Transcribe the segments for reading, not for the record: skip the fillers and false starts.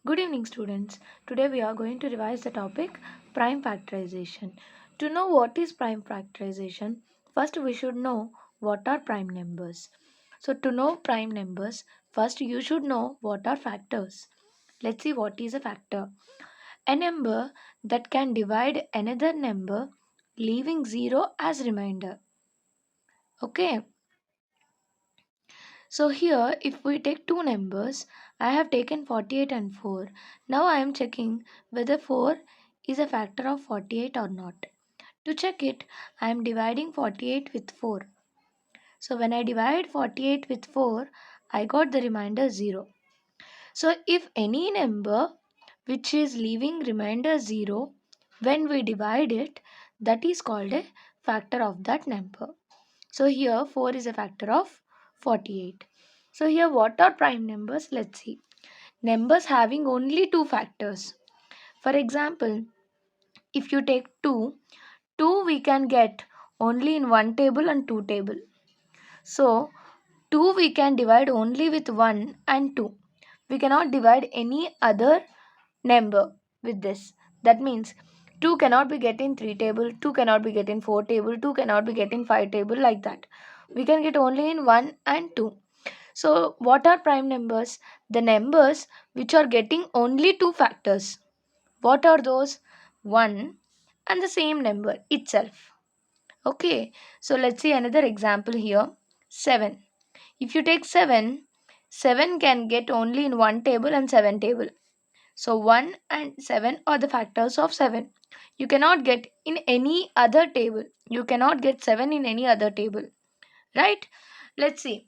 Good evening, students. Today we are going to revise the topic prime factorization. To know what is prime factorization, first we should know what are prime numbers. So, to know prime numbers, first you should know what are factors. Let's see what is a factor. A number that can divide another number, leaving 0 as remainder. Okay. So here, if we take two numbers, I have taken 48 and 4. Now I am checking whether 4 is a factor of 48 or not. To check it, I am dividing 48 with 4. So when I divide 48 with 4, I got the remainder 0. So if any number which is leaving remainder 0, when we divide it, that is called a factor of that number. So here 4 is a factor of 48. So here what are prime numbers? Let's see. Numbers having only two factors. For example, if you take 2, 2 we can get only in one table and two table. So 2 we can divide only with 1 and 2. We cannot divide any other number with this. That means 2 cannot be get in 3 table, 2 cannot be get in 4 table, 2 cannot be get in 5 table, like that. We can get only in 1 and 2. So what are prime numbers? The numbers which are getting only two factors. What are those? 1 and the same number itself. Okay, so let's see another example here. 7. If you take 7, 7 can get only in one table and 7 table. So 1 and 7 are the factors of 7. You cannot get in any other table. You cannot get 7 in any other table. Right? Let's see.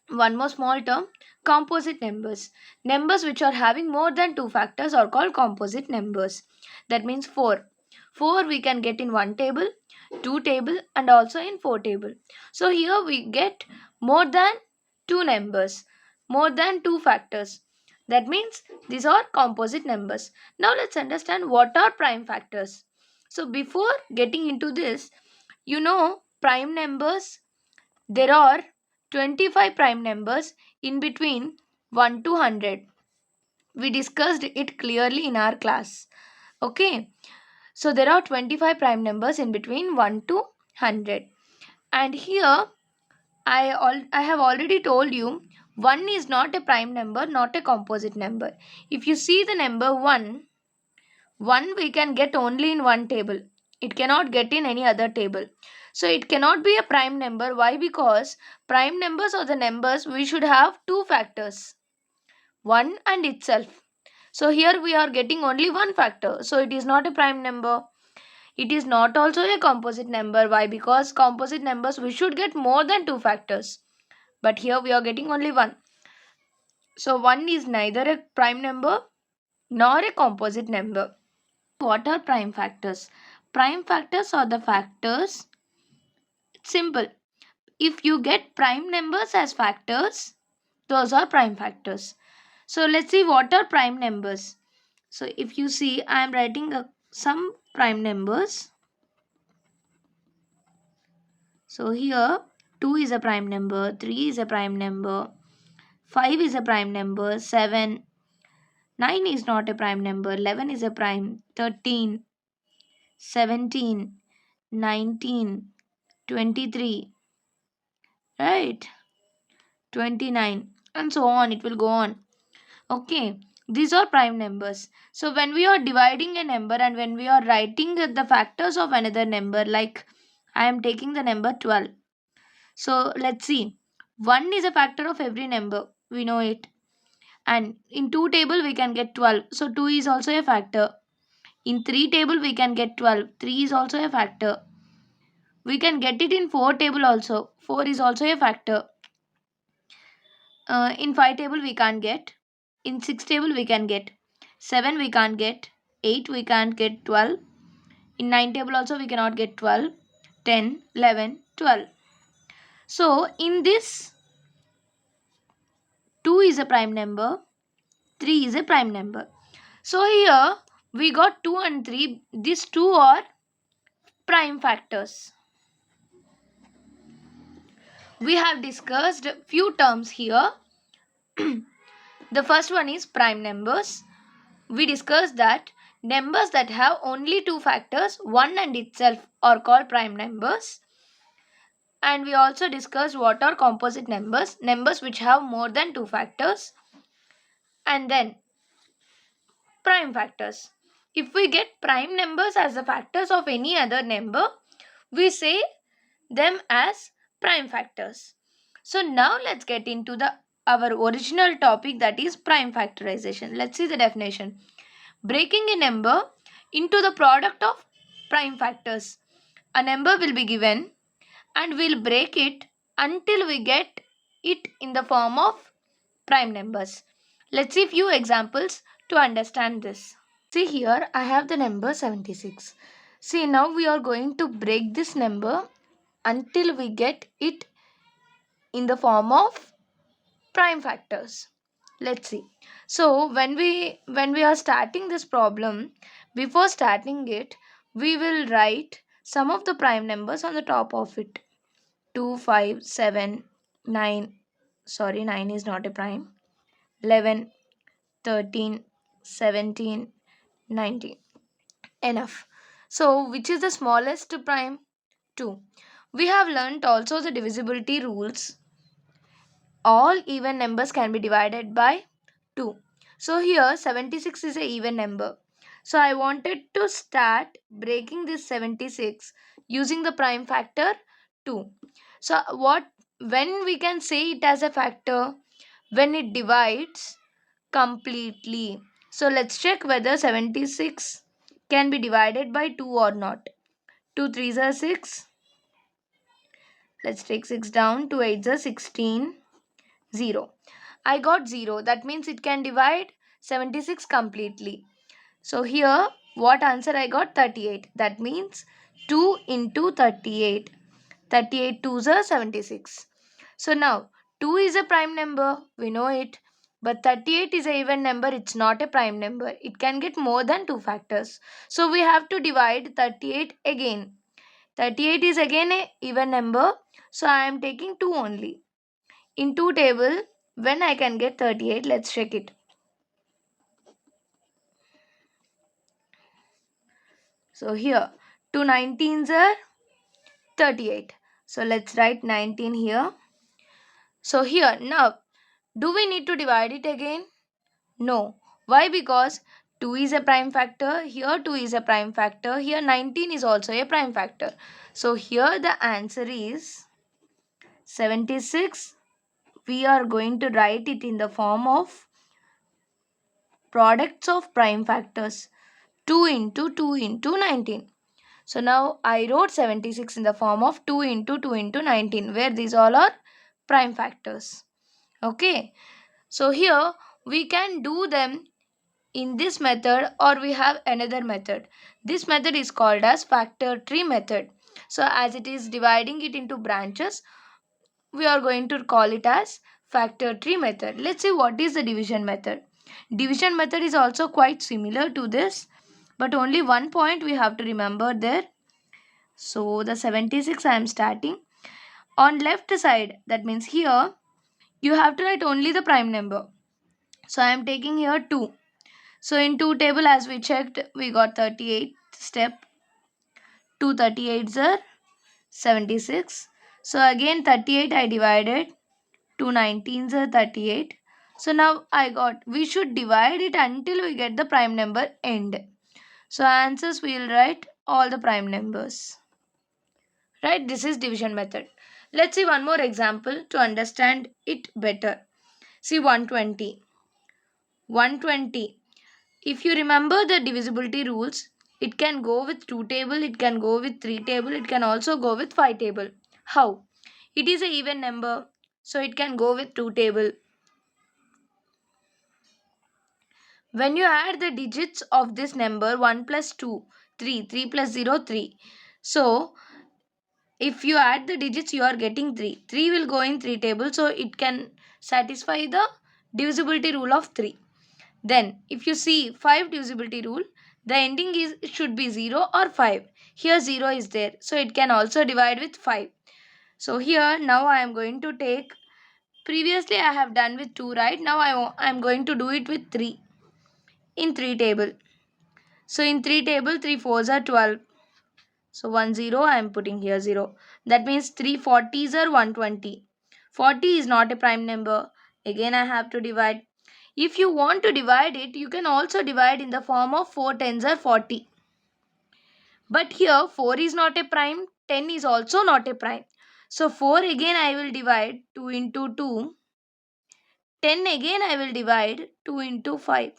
One more small term, composite numbers. Numbers which are having more than two factors are called composite numbers. That means 4. 4 we can get in one table, two table and also in four table. So here we get more than two numbers, more than two factors. That means these are composite numbers. Now let's understand what are prime factors. So before getting into this, prime numbers, there are 25 prime numbers in between 1 to 100. We discussed it clearly in our class. Okay. So there are 25 prime numbers in between 1 to 100. And here I have already told you 1 is not a prime number, not a composite number. If you see the number 1, 1 we can get only in one table. It cannot get in any other table. So it cannot be a prime number. Why? Because prime numbers are the numbers we should have two factors. 1 and itself. So here we are getting only one factor. So it is not a prime number. It is not also a composite number. Why? Because composite numbers we should get more than two factors. But here we are getting only one. So 1 is neither a prime number nor a composite number. What are prime factors? Prime factors are the factors. It's simple. If you get prime numbers as factors, those are prime factors. So let's see what are prime numbers. So if you see, I am writing some prime numbers. So here 2 is a prime number, 3 is a prime number, 5 is a prime number, 7, 9 is not a prime number, 11 is a prime, 13, 17, 19, 23, right? 29 and so on, it will go on. Okay, these are prime numbers. So when we are dividing a number and when we are writing the factors of another number, like I am taking the number 12. So let's see. 1 is a factor of every number. We know it. And in 2 table we can get 12. So 2 is also a factor. In 3 table we can get 12. 3 is also a factor. We can get it in 4 table also. 4 is also a factor. In 5 table we can't get. In 6 table we can get. 7 we can't get. 8 we can't get 12. In 9 table also we cannot get 12. 10, 11, 12. So in this 2 is a prime number. 3 is a prime number. So here we got 2 and 3. These two are prime factors. We have discussed few terms here. The first one is prime numbers. we discussed that numbers that have only two factors, 1 and itself, are called prime numbers. And we also discussed what are composite numbers, numbers which have more than two factors, and then prime factors. If we get prime numbers as the factors of any other number, we say them as prime factors. So now let's get into our original topic, that is prime factorization. Let's see the definition. Breaking a number into the product of prime factors. A number will be given and we'll break it until we get it in the form of prime numbers. Let's see few examples to understand this. See here I have the number 76. See, now we are going to break this number until we get it in the form of prime factors. Let's see. So when we are starting this problem, before starting it, we will write some of the prime numbers on the top of it. 2, 5, 7, 9. Sorry, 9 is not a prime. 11, 13, 17, 19. Enough. So which is the smallest prime? 2. We have learnt also the divisibility rules. All even numbers can be divided by 2. So here 76 is a even number. So I wanted to start breaking this 76 using the prime factor 2. So when we can say it as a factor? When it divides completely. So let's check whether 76 can be divided by 2 or not. 2 3s are 6. Let's take 6 down. 2 8s are 16. 0. I got 0. That means it can divide 76 completely. So here what answer I got? 38. That means 2 into 38. 38 2s are 76. So now 2 is a prime number. We know it. But 38 is a even number. It's not a prime number. It can get more than 2 factors. So we have to divide 38 again. 38 is again a even number. So I am taking 2 only. In 2 table, when I can get 38, let's check it. So here 2 19s are 38. So let's write 19 here. So here now, do we need to divide it again? No. Why? Because 2 is a prime factor, here 2 is a prime factor, here 19 is also a prime factor. So here the answer is 76. We are going to write it in the form of products of prime factors. 2 into 2 into 19. So now I wrote 76 in the form of 2 into 2 into 19, where these all are prime factors. Okay. So here we can do them in this method, or we have another method. This method is called as factor tree method. So as it is dividing it into branches, we are going to call it as factor tree method. Let's see what is the division method. Division method is also quite similar to this, but only one point we have to remember there. So the 76 I am starting. On left side, that means here, you have to write only the prime number. So I am taking here 2. So in 2 table, as we checked, we got 38 step. 2 38s are 76. So again 38 I divided. 2 19s are 38. So now we should divide it until we get the prime number end. So answers we will write all the prime numbers. Right, this is division method. Let's see one more example to understand it better. See 120. 120. If you remember the divisibility rules, it can go with 2 table, it can go with 3 table, it can also go with 5 table. How? It is an even number, so it can go with 2 table. When you add the digits of this number, 1 plus 2, 3, 3 plus 0, 3. So if you add the digits, you are getting 3. 3 will go in 3 table, so it can satisfy the divisibility rule of 3. Then if you see 5 divisibility rule, the ending should be 0 or 5. Here 0 is there, so it can also divide with 5. So here now I am going to take, previously I have done with 2, right? Now I am going to do it with 3. in 3 table. So in 3 table, 3 fours are 12. So 1 0, I am putting here 0. That means 3 40s are 120. 40 is not a prime number. Again I have to divide. If you want to divide it, you can also divide in the form of 4 tens are 40. But here 4 is not a prime, 10 is also not a prime. So 4 again I will divide 2 into 2. 10 again I will divide 2 into 5.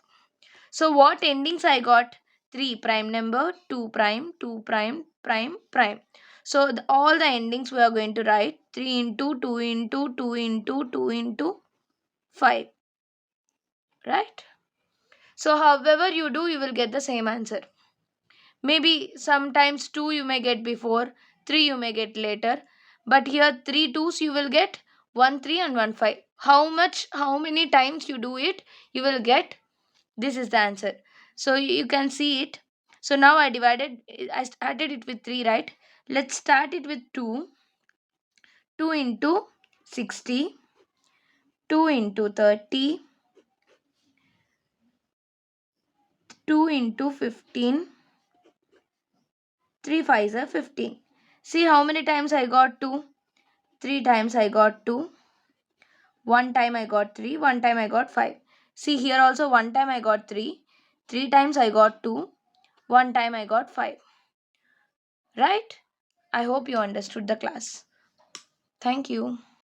So what endings I got? 3 prime number, 2 prime, 2 prime, prime, prime. So all the endings we are going to write 3 into 2 into 2 into 2 into 5. Right? So however you do, you will get the same answer. Maybe sometimes 2 you may get before, 3 you may get later. But here 3 twos you will get 1 3 and 1 5. How many times you do it, you will get. This is the answer. So you can see it. So now I started it with 3, right? Let's start it with 2. 2 into 60. 2 into 30. 2 into 15. 3 5s are 15. See how many times I got 2? 3 times I got 2. 1 time I got 3. 1 time I got 5. See here also 1 time I got 3. 3 times I got 2. 1 time I got 5. Right? I hope you understood the class. Thank you.